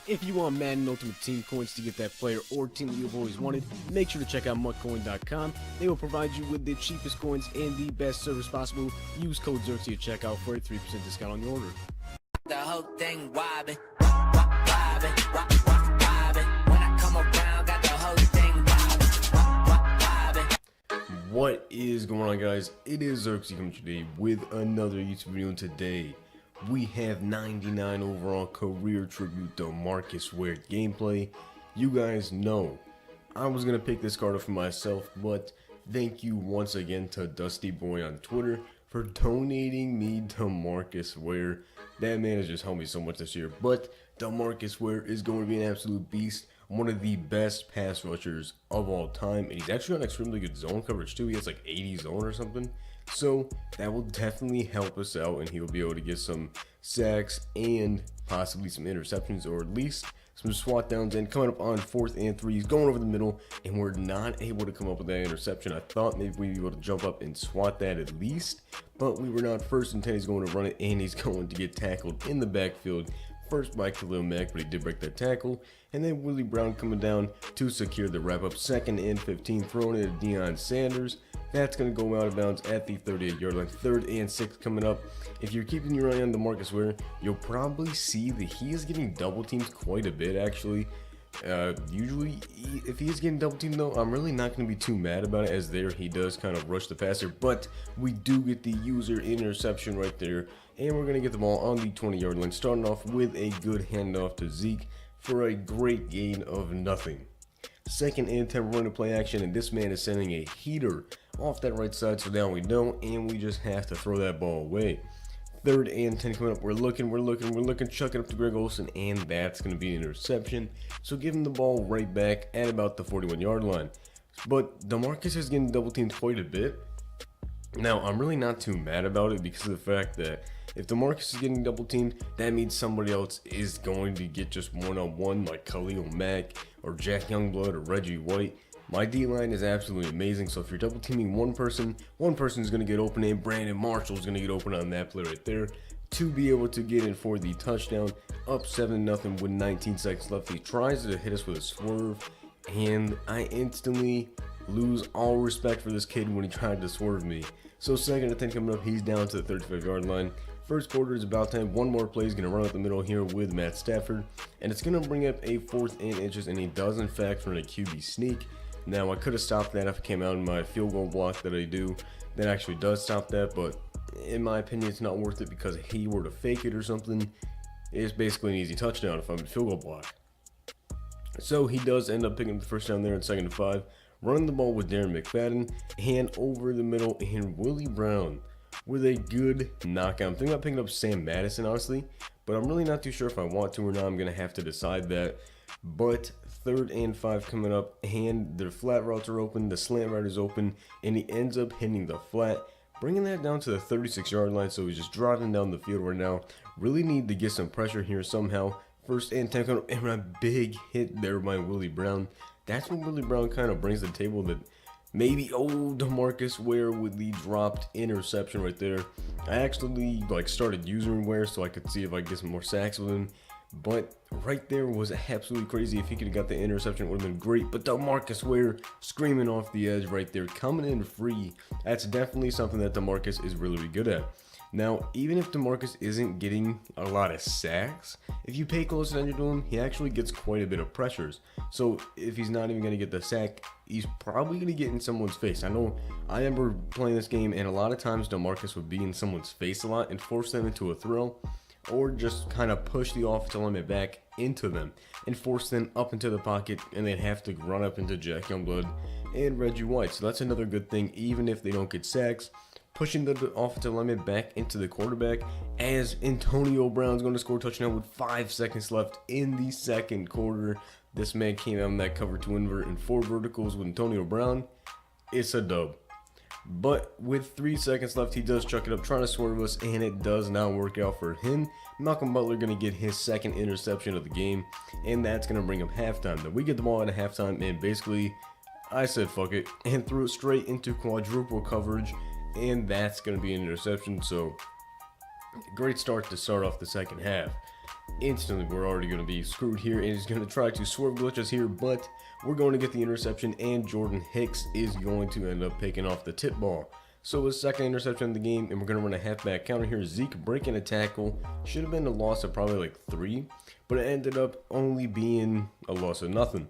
If you want Madden Ultimate Team coins to get that player or team that you've always wanted, make sure to check out MuttCoin.com. They will provide you with the cheapest coins and the best service possible. Use code Xerxes at checkout for a 3% discount on your order. The whole thing wobbin', wobbin', wobbin'. When I come around, got the whole thing wobbin'. What is going on, guys? It is Xerxes coming today with another YouTube video, and today we have 99 overall career tribute Demarcus Ware gameplay. You guys know I was gonna pick this card up for myself, but thank you once again to Dusty Boy on Twitter for donating me Demarcus Ware. That man has just helped me so much this year. But Demarcus Ware is going to be an absolute beast, one of the best pass rushers of all time, and he's actually got extremely good zone coverage too. He has like 80 zone or something, so that will definitely help us out, and he will be able to get some sacks and possibly some interceptions, or at least some swat downs. And coming up on 4th and 3, he's going over the middle, and we're not able to come up with that interception. I thought maybe we'd be able to jump up and swat that at least, but we were not. 1st and 10, he's going to run it, and he's going to get tackled in the backfield. First by Khalil Mack, but he did break that tackle. And then Willie Brown coming down to secure the wrap up. 2nd and 15, throwing it at Deion Sanders. That's going to go out of bounds at the 38-yard line. 3rd and 6 coming up. If you're keeping your eye on Demarcus Ware, you'll probably see that he is getting double teamed quite a bit, actually. Usually, if he is getting double teamed though, I'm really not going to be too mad about it, as there he does kind of rush the passer. But we do get the user interception right there, and we're going to get the ball on the 20-yard line, starting off with a good handoff to Zeke for a great gain of nothing. 2nd and 10, running play action, and this man is sending a heater off that right side, so down we don't, and we just have to throw that ball away. 3rd and 10 coming up. We're looking, chuck it up to Greg Olsen, and that's going to be an interception. So give him the ball right back at about the 41-yard line. But Demarcus is getting double teamed quite a bit. Now, I'm really not too mad about it, because of the fact that if Demarcus is getting double teamed, that means somebody else is going to get just one-on-one, like Khalil Mack or Jack Youngblood or Reggie White. My D-line is absolutely amazing, so if you're double teaming one person is going to get open, and Brandon Marshall is going to get open on that play right there to be able to get in for the touchdown. Up 7-0 with 19 seconds left. He tries to hit us with a swerve, and I instantly lose all respect for this kid when he tried to swerve me. So 2nd and 10 coming up, he's down to the 35-yard line. First quarter is about time. One more play is going to run up the middle here with Matt Stafford, and it's going to bring up a 4th and inches, and he does in fact run a QB sneak. Now, I could have stopped that if it came out in my field goal block that I do. That actually does stop that, but in my opinion, it's not worth it, because if he were to fake it or something, it's basically an easy touchdown if I'm in field goal block. So he does end up picking up the first down there in 2nd and 5, running the ball with Darren McFadden, and over the middle, and Willie Brown with a good knockout. I'm thinking about picking up Sam Madison, honestly, but I'm really not too sure if I want to or not. I'm going to have to decide that. But 3rd and 5 coming up, and their flat routes are open, the slant route is open, and he ends up hitting the flat, bringing that down to the 36-yard line. So he's just driving down the field right now. Really need to get some pressure here somehow. 1st and 10 coming up, and a big hit there by Willie Brown. That's when Willie Brown kind of brings to the table that maybe, Demarcus Ware with the dropped interception right there. I actually started using Ware so I could see if I could get some more sacks with him. But right there was absolutely crazy. If he could have got the interception, it would have been great. But Demarcus Ware screaming off the edge right there, coming in free. That's definitely something that Demarcus is really good at. Now, even if Demarcus isn't getting a lot of sacks, if you pay close attention to him, he actually gets quite a bit of pressures. So if he's not even going to get the sack, he's probably going to get in someone's face. I remember playing this game, and a lot of times Demarcus would be in someone's face a lot and force them into a throw, or just kind of push the offensive lineman back into them and force them up into the pocket, and they'd have to run up into Jack Youngblood and Reggie White. So that's another good thing, even if they don't get sacks, pushing the offensive lineman back into the quarterback, as Antonio Brown's going to score a touchdown with 5 seconds left in the 2nd quarter. This man came out in that cover 2 invert and 4 verticals with Antonio Brown. It's a dub. But with 3 seconds left, he does chuck it up, trying to swerve us, and it does not work out for him. Malcolm Butler going to get his 2nd interception of the game, and that's going to bring him halftime. Then we get the ball at a halftime, and basically, I said fuck it, and threw it straight into quadruple coverage, and that's going to be an interception. So great start to start off the second half. instantly we're already going to be screwed here, and he's going to try to swerve glitch us here, but we're going to get the interception, and Jordan Hicks is going to end up picking off the tip ball. So his second interception of the game, and we're going to run a halfback counter here. Zeke breaking a tackle. Should have been a loss of probably like 3, but it ended up only being a loss of nothing.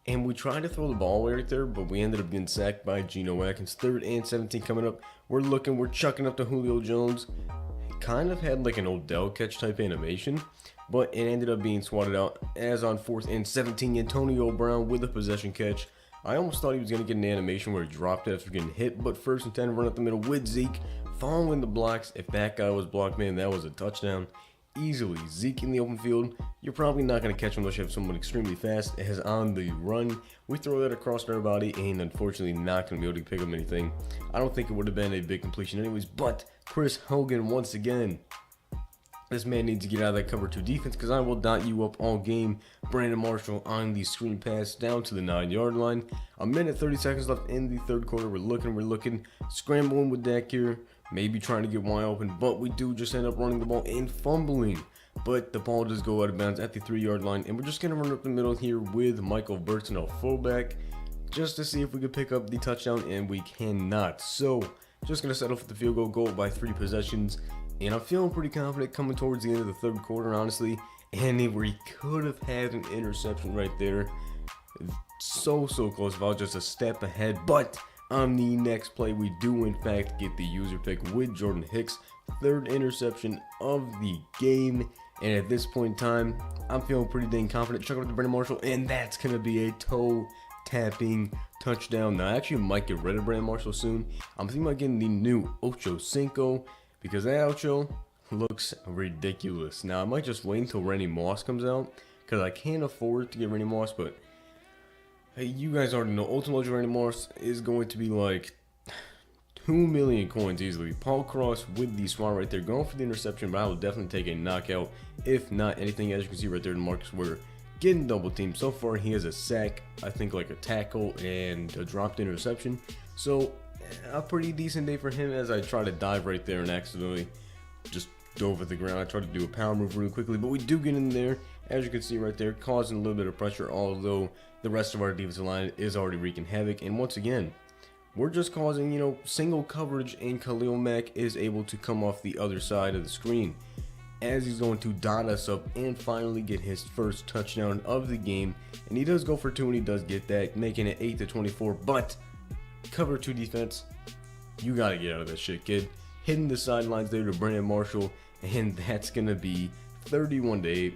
And we tried to throw the ball away right there, but we ended up getting sacked by Geno Atkins. 3rd and 17 coming up. We're chucking up to Julio Jones. Kind of had like an Odell catch type animation, but it ended up being swatted out as on 4th and 17, Antonio Brown with a possession catch. I almost thought he was going to get an animation where he dropped it after getting hit, but 1st and 10, run up the middle with Zeke, following the blocks. If that guy was blocked, man, that was a touchdown. Easily. Zeke in the open field, you're probably not going to catch him unless you have someone extremely fast. As on the run, we throw that across our body, and unfortunately not going to be able to pick up anything. I don't think it would have been a big completion anyways, but Chris Hogan once again. This man needs to get out of that cover 2 defense, because I will dot you up all game. Brandon Marshall on the screen pass down to the 9-yard line. A minute 30 seconds left in the 3rd quarter. We're looking, scrambling with Dak here. Maybe trying to get wide open, but we do just end up running the ball and fumbling. But the ball does go out of bounds at the 3-yard line, and we're just going to run up the middle here with Michael Burton, our fullback, just to see if we could pick up the touchdown, and we cannot. So, just going to settle for the field goal by 3 possessions, and I'm feeling pretty confident coming towards the end of the 3rd quarter, honestly, and we could have had an interception right there. So close, about just a step ahead, but on the next play, we do in fact get the user pick with Jordan Hicks, 3rd interception of the game. And at this point in time, I'm feeling pretty dang confident. Chuck it up to Brandon Marshall, and that's going to be a toe-tapping touchdown. Now, I actually might get rid of Brandon Marshall soon. I'm thinking about getting the new Ocho Cinco, because that Ocho looks ridiculous. Now, I might just wait until Randy Moss comes out, because I can't afford to get Randy Moss, but hey, you guys already know Ultimate Randy Moss is going to be like 2 million coins easily. Paul Cross with the swat right there, going for the interception, but I will definitely take a knockout, if not anything. As you can see right there, Demarcus Ware getting double teamed. So far, he has a sack, I think like a tackle, and a dropped interception. So, a pretty decent day for him, as I try to dive right there and accidentally just dove at the ground. I tried to do a power move really quickly, but we do get in there, as you can see right there, causing a little bit of pressure, although the rest of our defensive line is already wreaking havoc. And once again, we're just causing, single coverage, and Khalil Mack is able to come off the other side of the screen, as he's going to dot us up and finally get his first touchdown of the game. And he does go for 2, and he does get that, making it 8-24, but cover 2 defense, you got to get out of that shit, kid. Hitting the sidelines there to Brandon Marshall, and that's going to be 31-8.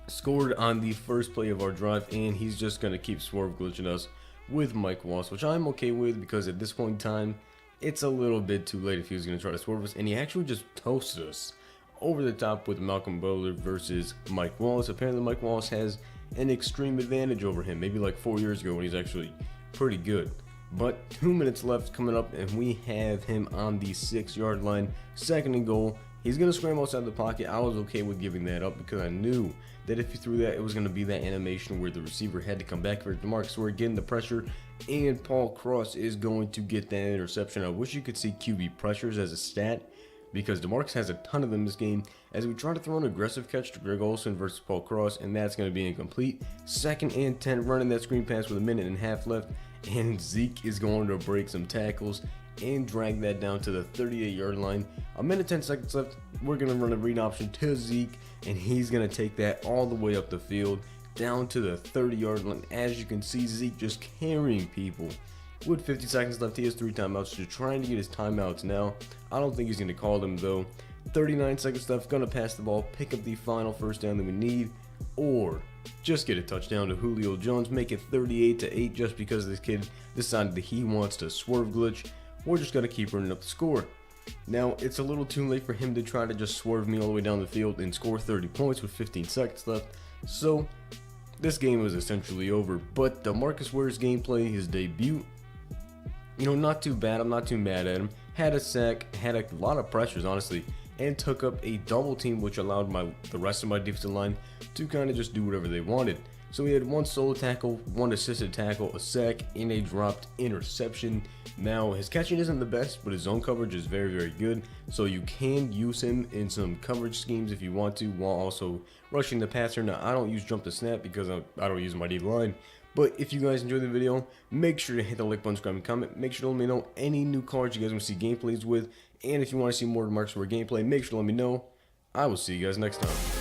Scored on the first play of our drive, and he's just going to keep swerve glitching us with Mike Wallace, which I'm okay with, because at this point in time, it's a little bit too late if he was going to try to swerve us, and he actually just toasted us over the top with Malcolm Butler versus Mike Wallace. Apparently, Mike Wallace has an extreme advantage over him, maybe like 4 years ago when he's actually pretty good. But 2 minutes left coming up, and we have him on the 6-yard line, 2nd and goal. He's going to scramble outside the pocket. I was okay with giving that up, because I knew that if he threw that, it was going to be that animation where the receiver had to come back for it. Demarcus Ware getting the pressure, and Paul Cross is going to get that interception. I wish you could see QB pressures as a stat, because Demarcus has a ton of them this game, as we try to throw an aggressive catch to Greg Olsen versus Paul Cross, and that's going to be incomplete. 2nd and 10, running that screen pass with 1.5 minutes left, and Zeke is going to break some tackles and drag that down to the 38-yard line. 1 minute 10 seconds left. We're going to run a read option to Zeke, and he's going to take that all the way up the field down to the 30-yard line. As you can see, Zeke just carrying people. With 50 seconds left, he has 3 timeouts. Just trying to get his timeouts now. I don't think he's going to call them, though. 39 seconds left. Going to pass the ball, pick up the final first down that we need, or just get a touchdown to Julio Jones, make it 38-8 just because this kid decided that he wants to swerve glitch. We're just going to keep running up the score. Now, it's a little too late for him to try to just swerve me all the way down the field and score 30 points with 15 seconds left. So, this game was essentially over. But Demarcus Ware's gameplay, his debut, not too bad. I'm not too mad at him. Had a sack, had a lot of pressures, honestly, and took up a double team, which allowed the rest of my defensive line to kind of just do whatever they wanted. So he had 1 solo tackle, 1 assisted tackle, a sack, and a dropped interception. Now, his catching isn't the best, but his zone coverage is very, very good. So you can use him in some coverage schemes if you want to, while also rushing the passer. Now, I don't use jump to snap because I don't use my D line. But if you guys enjoyed the video, make sure to hit the like button, subscribe, and comment. Make sure to let me know any new cards you guys want to see gameplays with. And if you want to see more Demarcus Ware gameplay, make sure to let me know. I will see you guys next time.